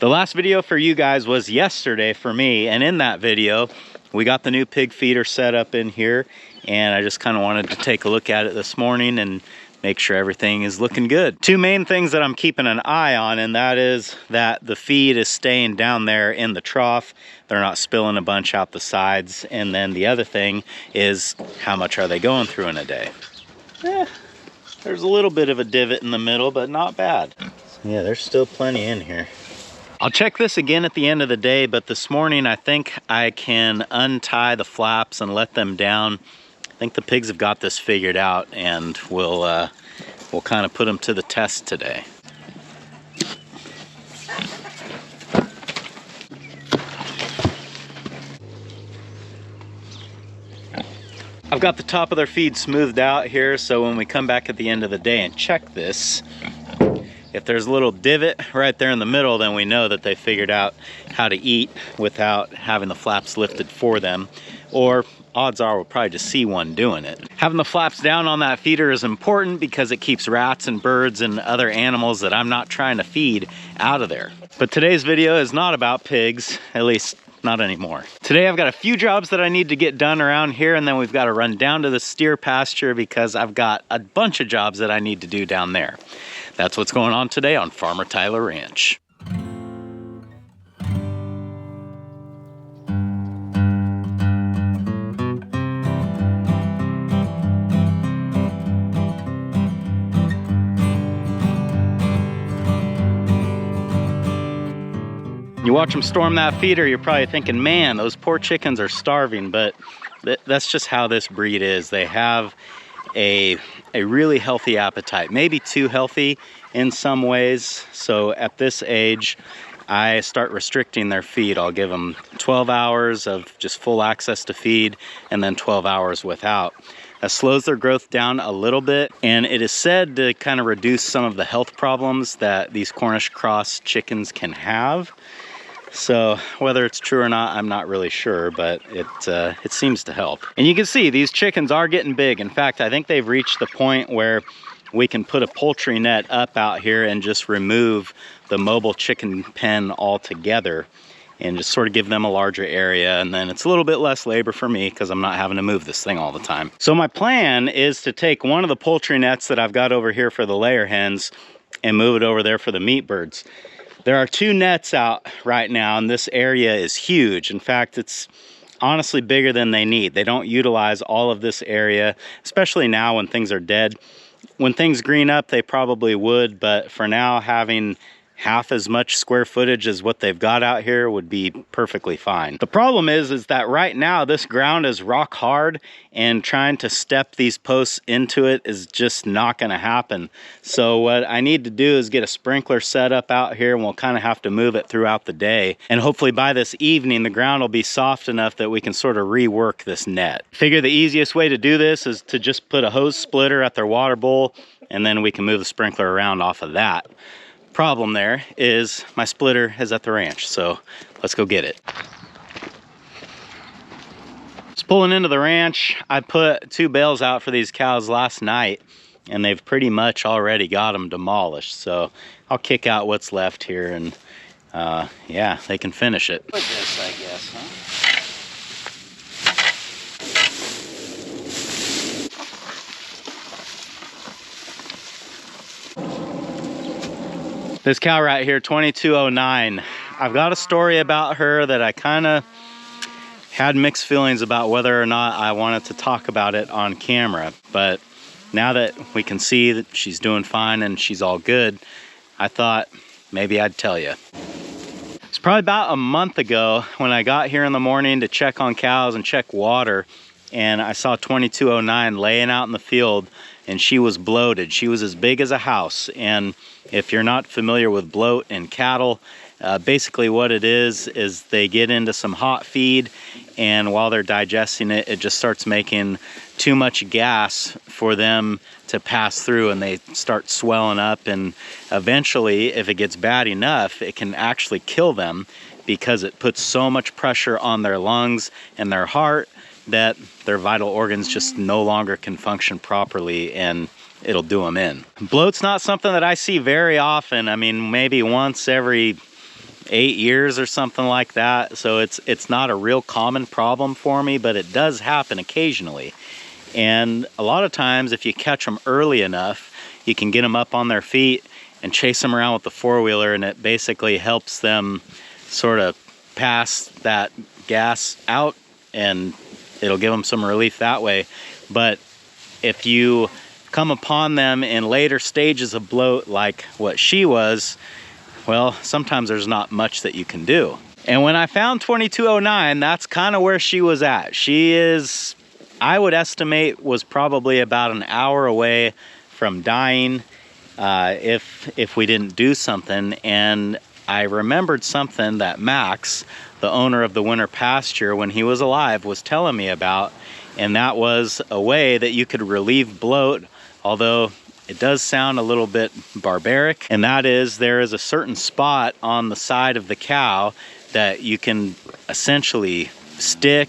The last video for you guys was yesterday for me, and in that video we got the new pig feeder set up in here, and I just kind of wanted to take a look at it this morning and make sure everything is looking good. Two main things that I'm keeping an eye on, and that is that the feed is staying down there in the trough. They're not spilling a bunch out the sides. And then the other thing is, how much are they going through in a day? There's a little bit of a divot in the middle, but not bad. So yeah, there's still plenty in here. I'll check this again at the end of the day, but this morning I think I can untie the flaps and let them down. I think the pigs have got this figured out, and we'll kind of put them to the test today. I've got the top of their feed smoothed out here, so when we come back at the end of the day and check this, if there's a little divot right there in the middle, then we know that they figured out how to eat without having the flaps lifted for them. Or odds are we'll probably just see one doing it. Having the flaps down on that feeder is important because it keeps rats and birds and other animals that I'm not trying to feed out of there. But today's video is not about pigs, at least not anymore. Today I've got a few jobs that I need to get done around here, and then we've got to run down to the steer pasture because I've got a bunch of jobs that I need to do down there. That's what's going on today on Farmertylerranch. You watch them storm that feeder, you're probably thinking, man, those poor chickens are starving, but that's just how this breed is. They have a really healthy appetite, maybe too healthy in some ways. So at this age, I start restricting their feed. I'll give them 12 hours of just full access to feed and then 12 hours without. That slows their growth down a little bit, and it is said to kind of reduce some of the health problems that these Cornish cross chickens can have. So whether it's true or not, I'm not really sure, but it seems to help. And you can see these chickens are getting big. In fact, I think they've reached the point where we can put a poultry net up out here and just remove the mobile chicken pen altogether and just sort of give them a larger area. And then it's a little bit less labor for me because I'm not having to move this thing all the time. So my plan is to take one of the poultry nets that I've got over here for the layer hens and move it over there for the meat birds. There are two nets out right now, and this area is huge. In fact, it's honestly bigger than they need. They don't utilize all of this area, especially now when things are dead. When things green up, they probably would, but for now, having half as much square footage as what they've got out here would be perfectly fine. The problem is that right now this ground is rock hard, and trying to step these posts into it is just not going to happen. So what I need to do is get a sprinkler set up out here, and we'll kind of have to move it throughout the day. And hopefully by this evening, the ground will be soft enough that we can sort of rework this net. Figure the easiest way to do this is to just put a hose splitter at their water bowl, and then we can move the sprinkler around off of that. Problem there is my splitter is at the ranch, so let's go get it. Just pulling into the ranch, I put 2 bales out for these cows last night, and they've pretty much already got them demolished. So I'll kick out what's left here, and yeah, they can finish it. With this, I guess, huh? This cow right here, 2209. I've got a story about her that I kind of had mixed feelings about whether or not I wanted to talk about it on camera. But now that we can see that she's doing fine and she's all good, I thought maybe I'd tell you. It's probably about a month ago when I got here in the morning to check on cows and check water, and I saw 2209 laying out in the field, and she was bloated. She was as big as a house. And if you're not familiar with bloat in cattle, basically what it is they get into some hot feed, and while they're digesting it, it just starts making too much gas for them to pass through, and they start swelling up, and eventually, if it gets bad enough, it can actually kill them because it puts so much pressure on their lungs and their heart that their vital organs just no longer can function properly, and it'll do them in. Bloat's not something that I see very often. I mean, maybe once every 8 years or something like that. So it's not a real common problem for me, but it does happen occasionally. And a lot of times if you catch them early enough, you can get them up on their feet and chase them around with the four-wheeler, and it basically helps them sort of pass that gas out, and it'll give them some relief that way. But if you come upon them in later stages of bloat like what she was, well, sometimes there's not much that you can do. And when I found 2209, that's kind of where she was at. She is, I would estimate, was probably about an hour away from dying if we didn't do something. And I remembered something that Max, the owner of the winter pasture, when he was alive, was telling me about, and that was a way that you could relieve bloat, although it does sound a little bit barbaric, and that is there is a certain spot on the side of the cow that you can essentially stick,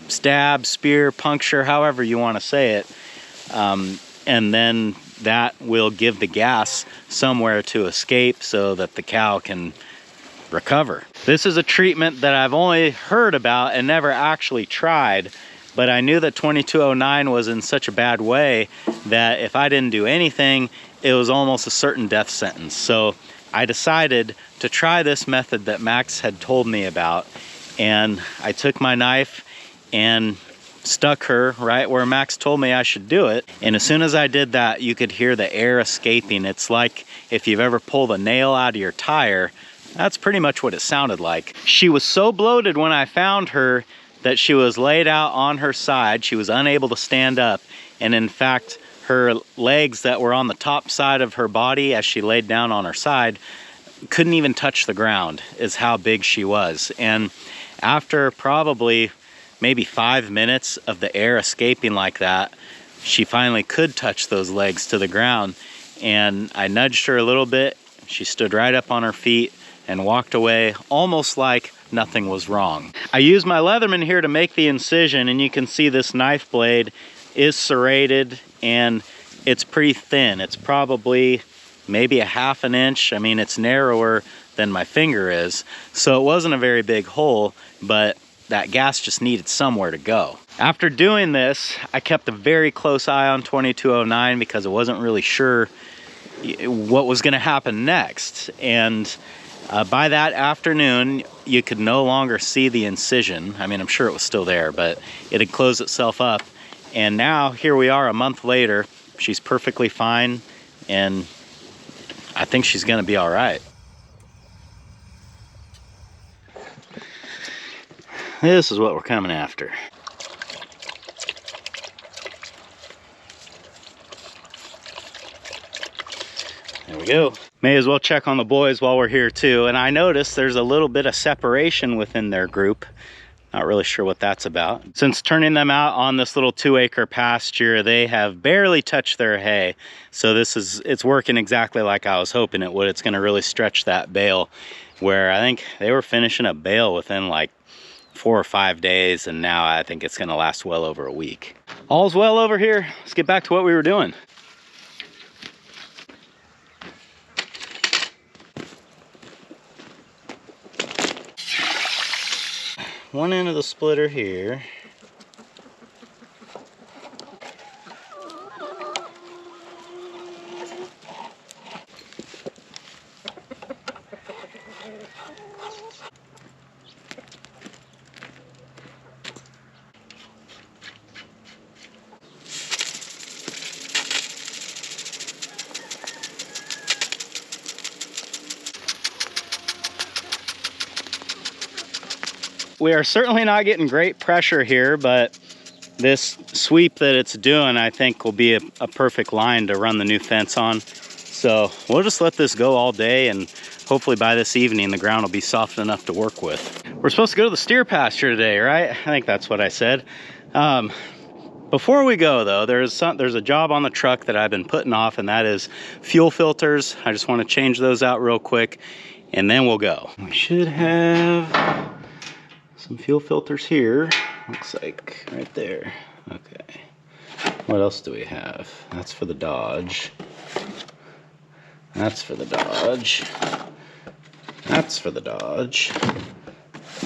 stab, spear, puncture, however you want to say it, and then that will give the gas somewhere to escape so that the cow can recover. This is a treatment that I've only heard about and never actually tried, but I knew that 2209 was in such a bad way that if I didn't do anything, it was almost a certain death sentence. So I decided to try this method that Max had told me about, and I took my knife and stuck her right where Max told me I should do it. And as soon as I did that, you could hear the air escaping. It's like if you've ever pulled a nail out of your tire. That's pretty much what it sounded like. She was so bloated when I found her that she was laid out on her side. She was unable to stand up. And in fact, her legs that were on the top side of her body as she laid down on her side couldn't even touch the ground, is how big she was. And after probably maybe 5 minutes of the air escaping like that, she finally could touch those legs to the ground. And I nudged her a little bit. She stood right up on her feet and walked away almost like nothing was wrong. I used my Leatherman here to make the incision, and you can see this knife blade is serrated and it's pretty thin. It's probably maybe a ½ an inch. I mean, it's narrower than my finger is, so it wasn't a very big hole, but that gas just needed somewhere to go. After doing this, I kept a very close eye on 2209 because I wasn't really sure what was going to happen next. And by that afternoon, you could no longer see the incision. I mean, I'm sure it was still there, but it had closed itself up. And now, here we are a month later. She's perfectly fine, and I think she's gonna be all right. This is what we're coming after. There we go. May as well check on the boys while we're here too. And I noticed there's a little bit of separation within their group. Not really sure what that's about. Since turning them out on this little 2-acre pasture, they have barely touched their hay. So it's working exactly like I was hoping it would. It's gonna really stretch that bale, where I think they were finishing a bale within like 4 or 5 days, and now I think it's gonna last well over a week. All's well over here. Let's get back to what we were doing. One end of the splitter here. We are certainly not getting great pressure here, but this sweep that it's doing, I think, will be a perfect line to run the new fence on. So we'll just let this go all day, and hopefully by this evening the ground will be soft enough to work with. We're supposed to go to the steer pasture today, right? I think that's what I said. Before we go though, there's a job on the truck that I've been putting off, and that is fuel filters. I just want to change those out real quick, and then we'll go. We should have some fuel filters here. Looks like right there. Okay. What else do we have? That's for the Dodge. That's for the Dodge. That's for the Dodge.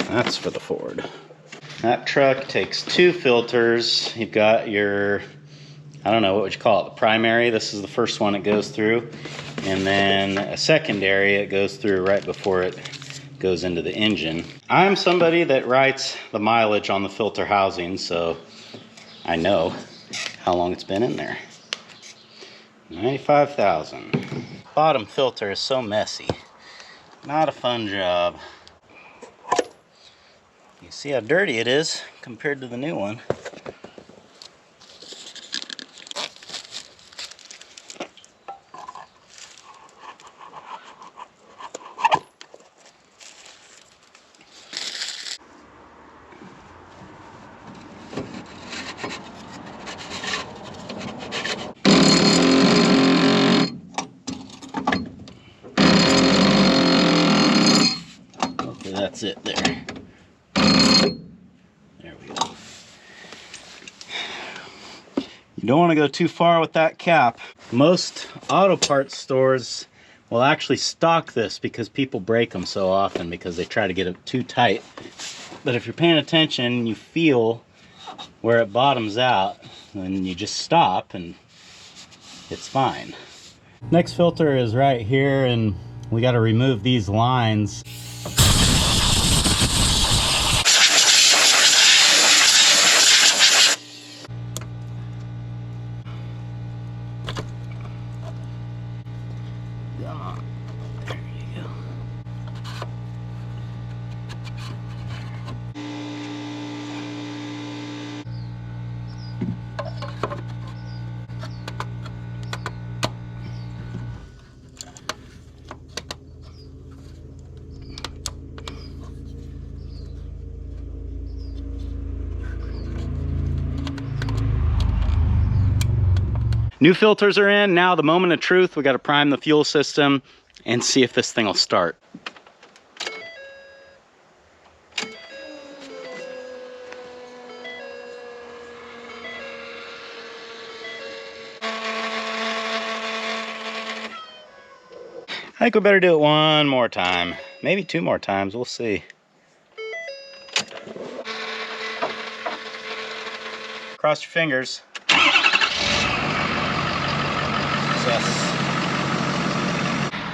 That's for the Ford. That truck takes 2 filters. You've got your, I don't know, what would you call it? The primary, this is the first one it goes through. And then a secondary, it goes through right before it goes into the engine. I'm somebody that writes the mileage on the filter housing, so I know how long it's been in there. 95,000. Bottom filter is so messy. Not a fun job. You see how dirty it is compared to the new one. Okay, that's it there. There we go. You don't want to go too far with that cap. Most auto parts stores will actually stock this because people break them so often because they try to get it too tight. But if you're paying attention, you feel where it bottoms out, then you just stop and it's fine. Next filter is right here, and we got to remove these lines. There you go. New filters are in. Now the moment of truth, we got to prime the fuel system and see if this thing will start. I think we better do it one more time, maybe 2 more times, we'll see. Cross your fingers.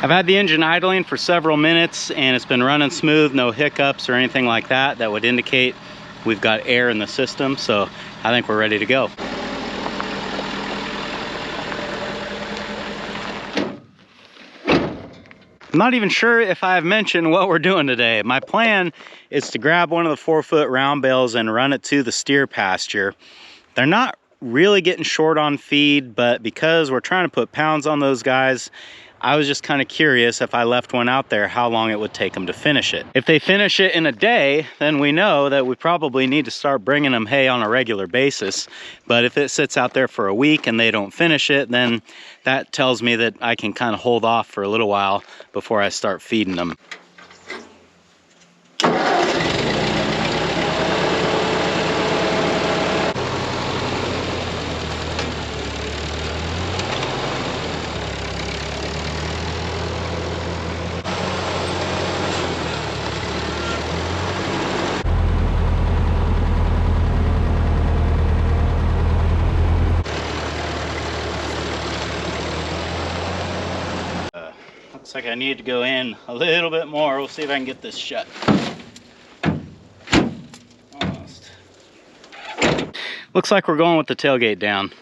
I've had the engine idling for several minutes and it's been running smooth, no hiccups or anything like that. That would indicate we've got air in the system, so I think we're ready to go. I'm not even sure if I've mentioned what we're doing today. My plan is to grab one of the 4-foot round bales and run it to the steer pasture. They're not really getting short on feed, but because we're trying to put pounds on those guys, I was just kind of curious if I left one out there, how long it would take them to finish it. If they finish it in a day, then we know that we probably need to start bringing them hay on a regular basis. But if it sits out there for a week and they don't finish it, then that tells me that I can kind of hold off for a little while before I start feeding them. Looks like I need to go in a little bit more. We'll see if I can get this shut. Almost. Looks like we're going with the tailgate down.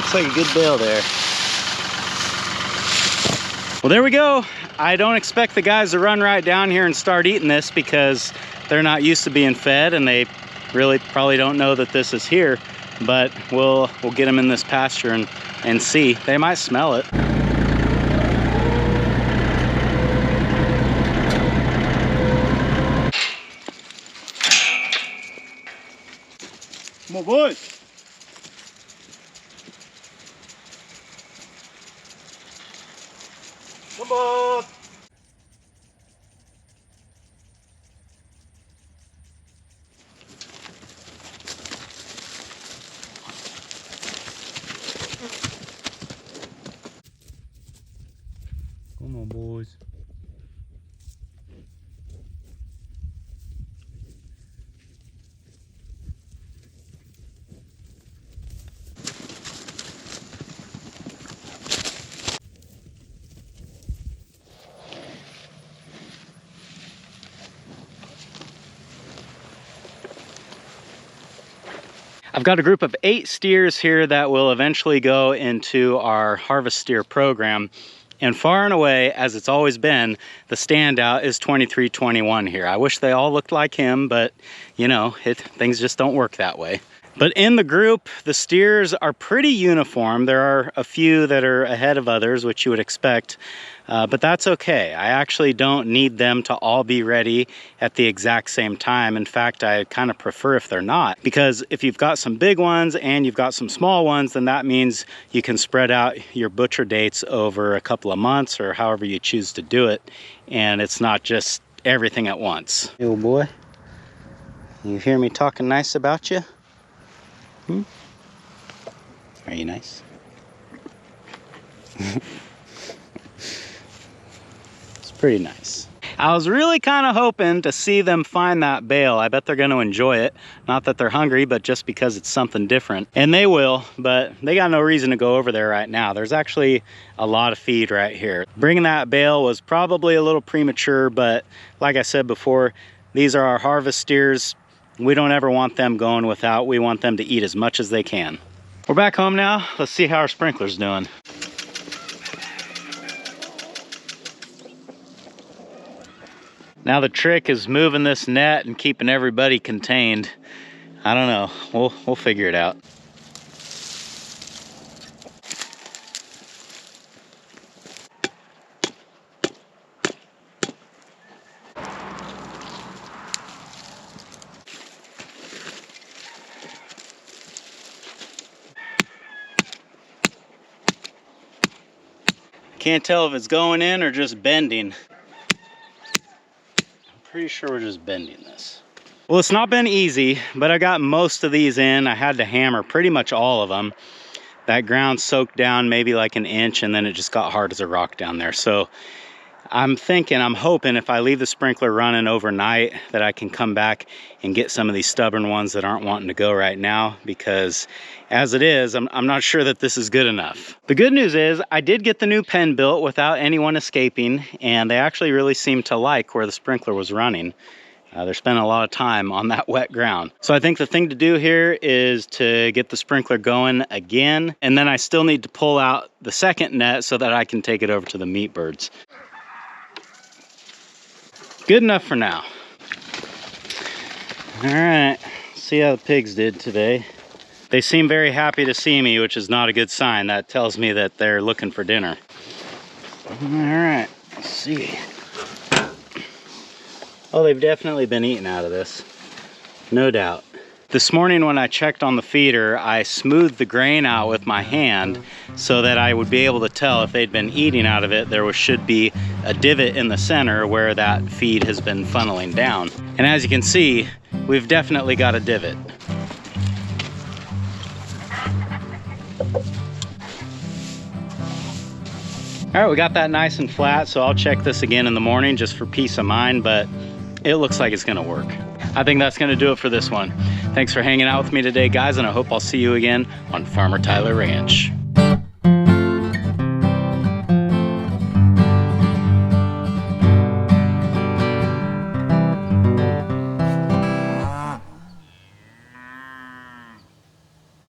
looks like a good bale there. Well, there we go. I don't expect the guys to run right down here and start eating this because they're not used to being fed and they really probably don't know that this is here, but we'll get them in this pasture and see. They might smell it. Come on, boys. Come on. Come on, boys. I've got a group of 8 steers here that will eventually go into our harvest steer program. And far and away, as it's always been, the standout is 2321 here. I wish they all looked like him, but you know, things just don't work that way. But in the group, the steers are pretty uniform. There are a few that are ahead of others, which you would expect, but that's okay. I actually don't need them to all be ready at the exact same time. In fact, I kind of prefer if they're not, because if you've got some big ones and you've got some small ones, then that means you can spread out your butcher dates over a couple of months or however you choose to do it, and it's not just everything at once. Hey, old boy, you hear me talking nice about you? Hmm? Are you nice? It's pretty nice. I was really kind of hoping to see them find that bale. I bet they're going to enjoy it. Not that they're hungry, but just because it's something different. And they will, but they got no reason to go over there right now. There's actually a lot of feed right here. Bringing that bale was probably a little premature, but like I said before, these are our harvest steers. We don't ever want them going without. We want them to eat as much as they can. We're back home now. Let's see how our sprinkler's doing. Now the trick is moving this net and keeping everybody contained. I don't know. We'll figure it out. Can't tell if it's going in or just bending. I'm pretty sure we're just bending this. Well, it's not been easy, but I got most of these in. I had to hammer pretty much all of them. That ground soaked down maybe like an inch, and then it just got hard as a rock down there. So I'm hoping if I leave the sprinkler running overnight that I can come back and get some of these stubborn ones that aren't wanting to go right now, because as it is, I'm not sure that this is good enough. The good news is I did get the new pen built without anyone escaping, and they actually really seem to like where the sprinkler was running. They're spending a lot of time on that wet ground. So I think the thing to do here is to get the sprinkler going again, and then I still need to pull out the second net so that I can take it over to the meat birds. Good enough for now. All right, see how the pigs did today. They seem very happy to see me, which is not a good sign. That tells me that they're looking for dinner. All right, let's see. Oh, they've definitely been eating out of this, no doubt. This morning when I checked on the feeder, I smoothed the grain out with my hand so that I would be able to tell if they'd been eating out of it. There should be a divot in the center where that feed has been funneling down. And as you can see, we've definitely got a divot. All right, we got that nice and flat, so I'll check this again in the morning just for peace of mind, but it looks like it's gonna work. I think that's gonna do it for this one. Thanks for hanging out with me today, guys, and I hope I'll see you again on Farmer Tyler Ranch.